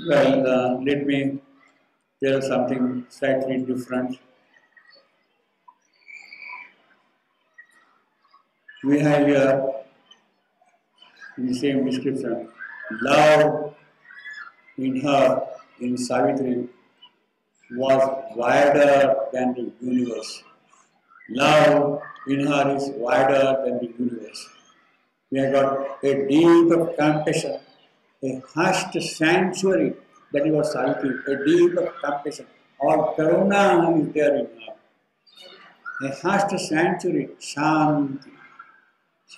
Well, let me tell something slightly different. We have here in the same description, love in her, in Savitri, was wider than the universe. Love in her is wider than the universe. We have got a deep of compassion, a hushed sanctuary that is what Savitri, a deep of compassion. All karuna is there in her. A hushed sanctuary, shanti.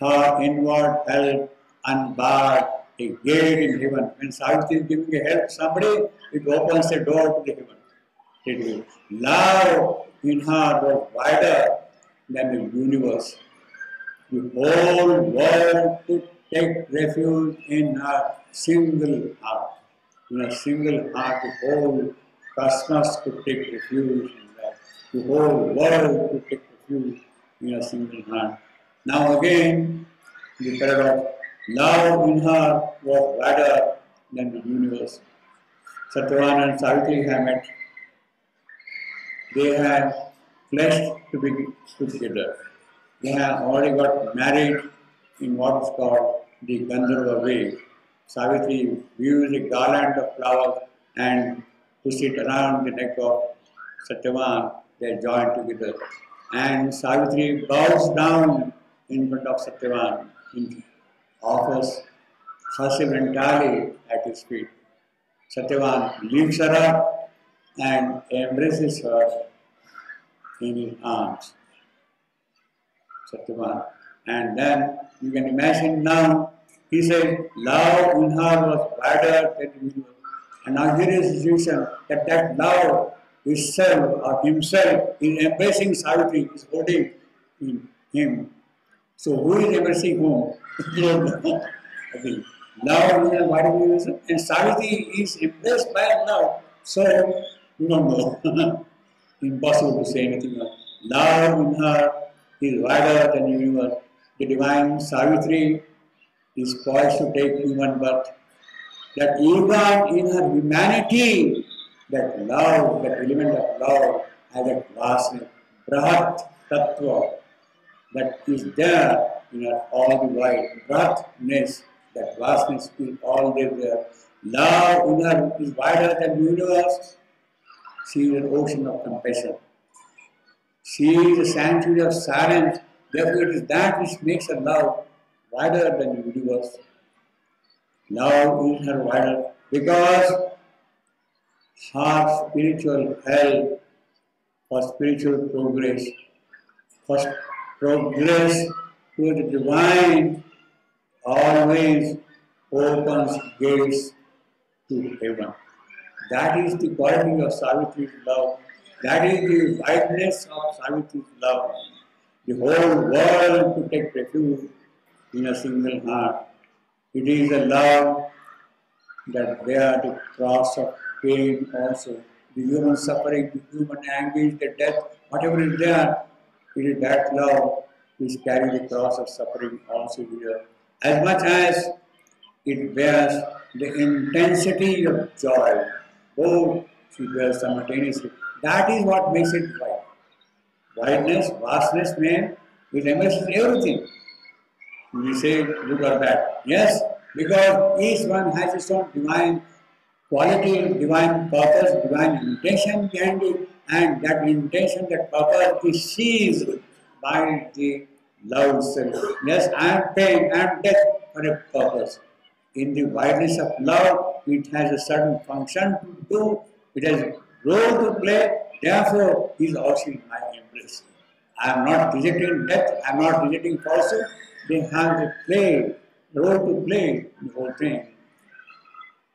Her inward help unbarred a gate in heaven. When Savitri is giving a help to somebody, it opens a door to the heaven. It will. Love in her was wider than the universe. The whole world could take refuge in a single heart. In a single heart, the whole cosmos could take refuge in that. The whole world could take refuge in a single heart. Now again, the paradox, love in her was wider than the universe. Satyavan and Savitri have met. They have pledged to be together. They have already got married in what is called the Gandharva way. Savitri weaves a garland of flowers and puts it around the neck of Satyavan. They join together. And Savitri bows down in front of Satyavan, offers herself entirely at his feet. Satyavan lifts her up and embraces her in his arms. Satyavan. And then you can imagine now, he said, love in her was wider than the universe. And now here is the situation that love itself or himself is embracing Savitri, is holding him. So who is embracing whom? You don't know. Okay. Love in her wider than the universe. And Savitri is embraced by love. So you don't know. Impossible to say anything else. Love in her is wider than the universe. The divine Savitri is poised to take human birth. That even in her humanity, that love, that element of love, has that vastness, Brahat Tattva, that is there in her all the wide. Brahatness, that vastness is all there. Love in her is wider than the universe. She is an ocean of compassion. She is a sanctuary of silence. Therefore, it is that which makes her love wider than the universe. Love is her wider because her spiritual help for spiritual progress, for progress to the divine, always opens gates to heaven. That is the quality of Savitri's love. That is the wideness of Savitri's love. The whole world to take refuge in a single heart. It is a love that bears the cross of pain also. The human suffering, the human anguish, the death, whatever is there, it is that love which carries the cross of suffering also here. As much as it bears the intensity of joy, both she bears simultaneously. That is what makes it wide. Wideness, vastness, man, it embraces everything. We say good or bad. Yes, because each one has its own divine quality, divine purpose, divine intention behind it, and that intention, that purpose is seized by the love self. Yes, I am pain, I am death for a purpose. In the wideness of love, it has a certain function to do, it has a role to play, therefore, he is also in my embrace. I am not rejecting death, I am not rejecting falsehood, they have a role to play in the whole thing.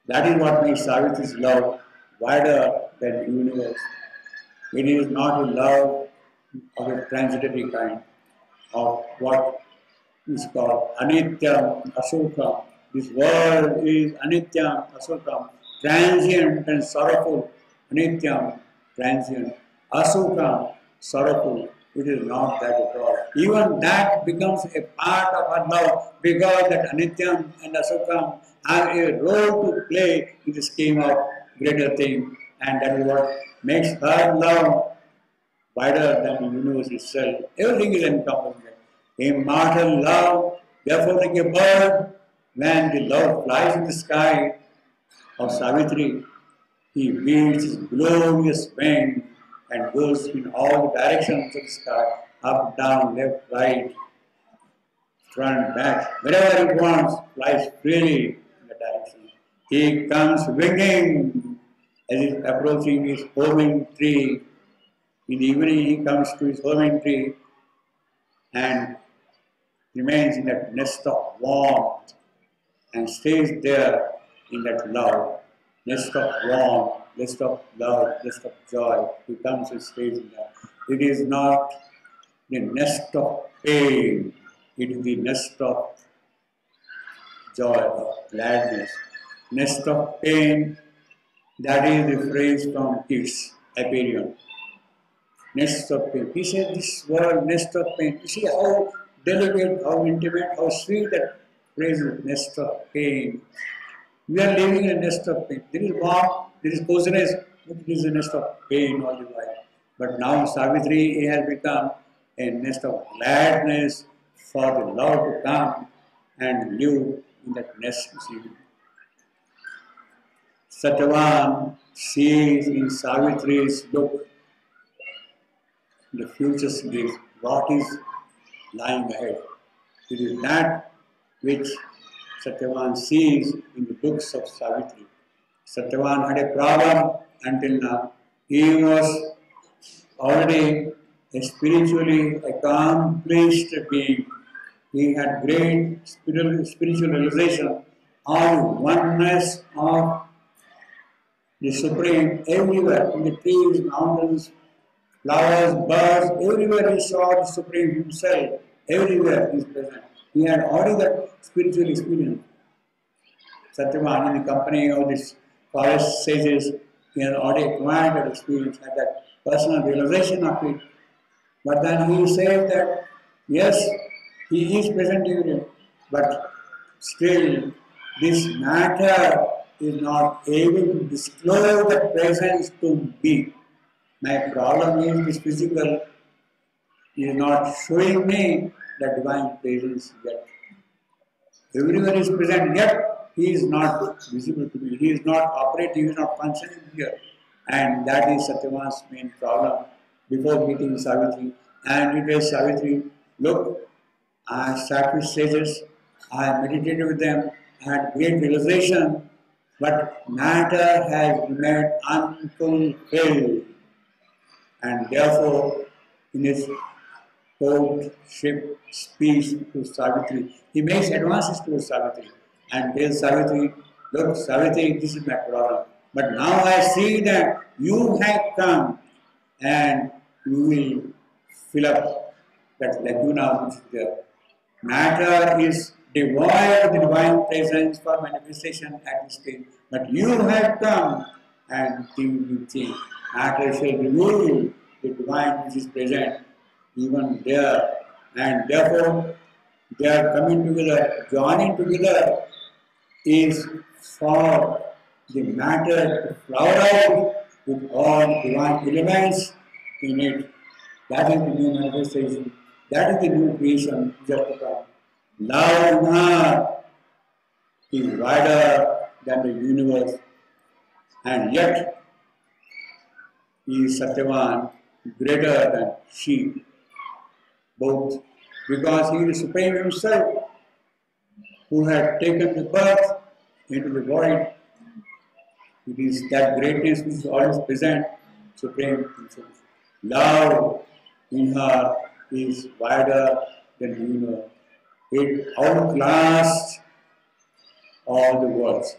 That is what makes Savitri's love wider than the universe. It is not a love of a transitory kind, of what is called anityam, asukam. This world is anityam, asukam, transient and sorrowful. Anityam, transient, asukam, sorrowful. It is not that at all. Even that becomes a part of her love because that Anityam and Asukam have a role to play in the scheme of greater thing, and that is what makes her love wider than the universe itself. Everything is encompassed. Immortal love, therefore, like a bird, when the love flies in the sky of Savitri, he beats his glorious wing and goes in all the directions of the sky, up, down, left, right, front, back, wherever he wants, flies freely in the direction. He comes winging as he's approaching his homing tree. In the evening, he comes to his homing tree and remains in that nest of warmth and stays there in that love, nest of warmth, nest of love, nest of joy. He comes and stays in that. It is not the nest of pain, it is the nest of joy, of gladness. Nest of pain, that is the phrase from Keats, Hyperion. Nest of pain. He said this word, nest of pain. You see how delicate, how intimate, how sweet that phrase is, nest of pain. We are living in a nest of pain. There is warmth, there is coziness, but it is a nest of pain all the while. But now Savitri has become a nest of gladness for the love to come and live in that nest. Satyavan sees in Savitri's look the future sees what is lying ahead. It is that which Satyavan sees in the books of Savitri. Satyavan had a problem until now. He was already a spiritually accomplished being. He had great spiritual realization on oneness of the Supreme everywhere, in the trees, mountains, flowers, birds, everywhere he saw the Supreme himself, everywhere he is present. He had already that spiritual experience. Satyavan, in the company of these forest sages, he had already acquired that experience, had that personal realization of it. But then he said that, yes, he is present everywhere, but still this matter is not able to disclose that presence to me. My problem is this physical is not showing me the divine presence yet. Everywhere is present, yet he is not visible to me. He is not operating, he is not functioning here. And that is Satyavan's main problem before meeting Savitri. And it was Savitri, look, I sat with sages, I meditated with them, I had great realization, but matter has remained unfulfilled. And therefore, in his courtship speech to Savitri, he makes advances to Savitri and tells Savitri, look, Savitri, this is my problem. But now I see that you have come and you will fill up that lacuna which is there. Matter is devoid of the divine presence for manifestation at this stage. But you have come and things will change. Matter shall reveal the divine which is present even there. And therefore, they are coming together, joining together is for the matter to flower out with all divine elements in it. That is the new manifestation. That is the new creation just to come. Love in her is wider than the universe, and yet he is Satyavan greater than she. Both because he is the Supreme himself who had taken the birth into the void. It is that greatness which is always present, Supreme himself. Love in her is wider than the universe. It outlasts all the worlds,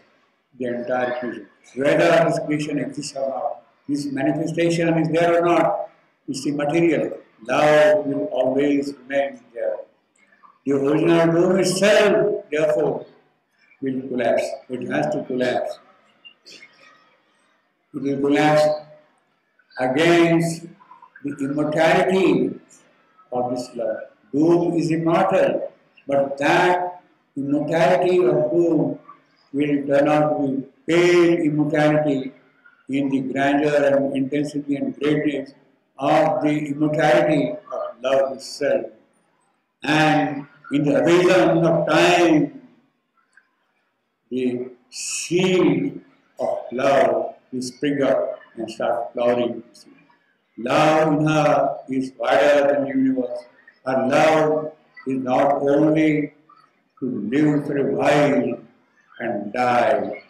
the entire creation. Whether this creation exists or not, this manifestation is there or not, is immaterial. Love will always remain there. The original room itself, therefore, will collapse. It has to collapse. It will collapse against the immortality of this love. Doom is immortal, but that immortality of doom will turn out to be pale immortality in the grandeur and intensity and greatness of the immortality of love itself. And in the abysm of time, the seed of love will spring up and start flowering. Love in her is wider than the universe. Her love is not only to live for a while and die.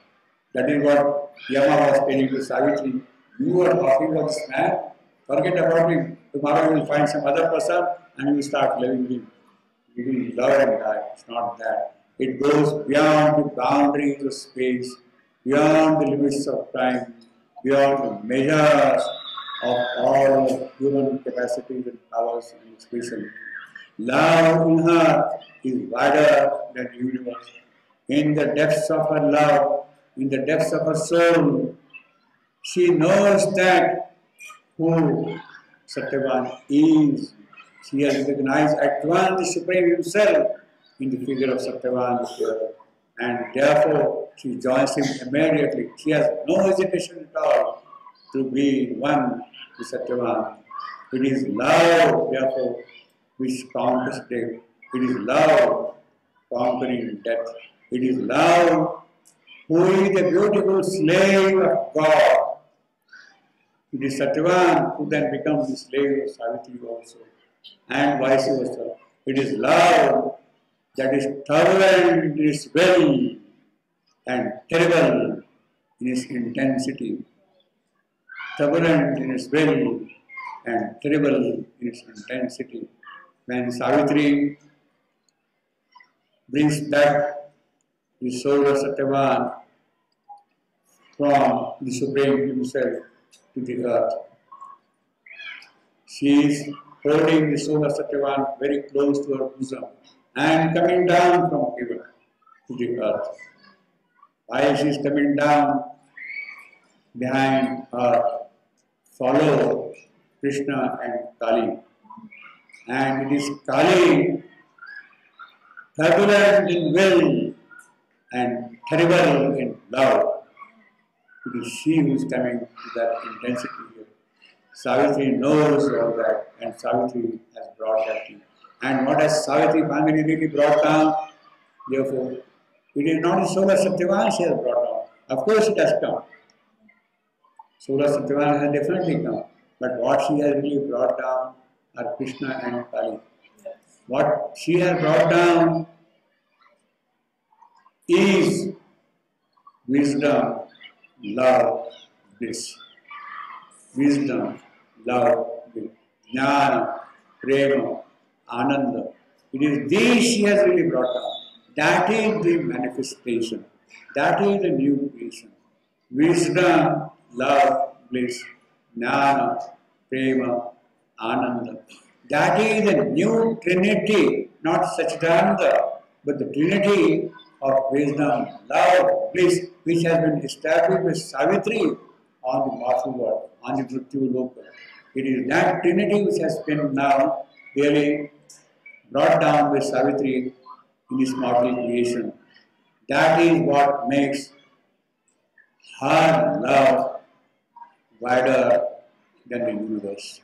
That is what Yama was telling to Savitri. You are talking about this man, forget about him. Tomorrow you will find some other person and you will start loving him. You will love and die. It's not that. It goes beyond the boundaries of space, beyond the limits of time, beyond the measures of all human capacities and powers and expression. Love in her is wider than the universe. In the depths of her love, in the depths of her soul, she knows that who Satyavan is. She has recognized at once the Supreme Himself in the figure of Satyavan here, and therefore she joins him immediately. She has no hesitation at all to be one with Satyavan. It is love, therefore, which conquers death. It is love conquering death. It is love who is the beautiful slave of God. It is Satyavan who then becomes the slave of Savitri also, and vice versa. It is love that is turbulent in its will and terrible in its intensity. Turbulent in its will and terrible in its intensity. When Savitri brings back the soul of Satyavan from the Supreme Himself to the earth, she is holding the soul of Satyavan very close to her bosom and coming down from heaven to the earth. While she is coming down, behind her follow Krishna and Kali. And it is Kali, turbulent in will and terrible in love. It is she who is coming to that intensity here. Savitri knows all that, and Savitri has brought that in. And what has Savitri finally really brought down? Therefore, it is not the soul of Satyavan she has brought down. Of course it has come. Soul of Satyavan has definitely come. But what she has really brought down are Krishna and Kali. What she has brought down is wisdom, love, bliss. Wisdom, love, bliss. Jnana, prema, ananda. It is this she has really brought down. That is the manifestation. That is the new creation. Wisdom, love, bliss, jnana, prema, ananda. That is the new trinity, not Satchidananda, but the trinity of wisdom, love, bliss, which has been established with Savitri on the mortal world, on the Mrityu Loka. It is that trinity which has been now really brought down with Savitri in this mortal creation. That is what makes her love wider than the universe.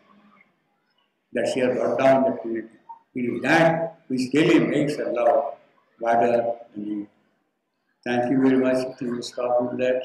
That she has brought down the trinity. It is that which really makes her love wider than the universe. Thank you very much. Can you stop with that?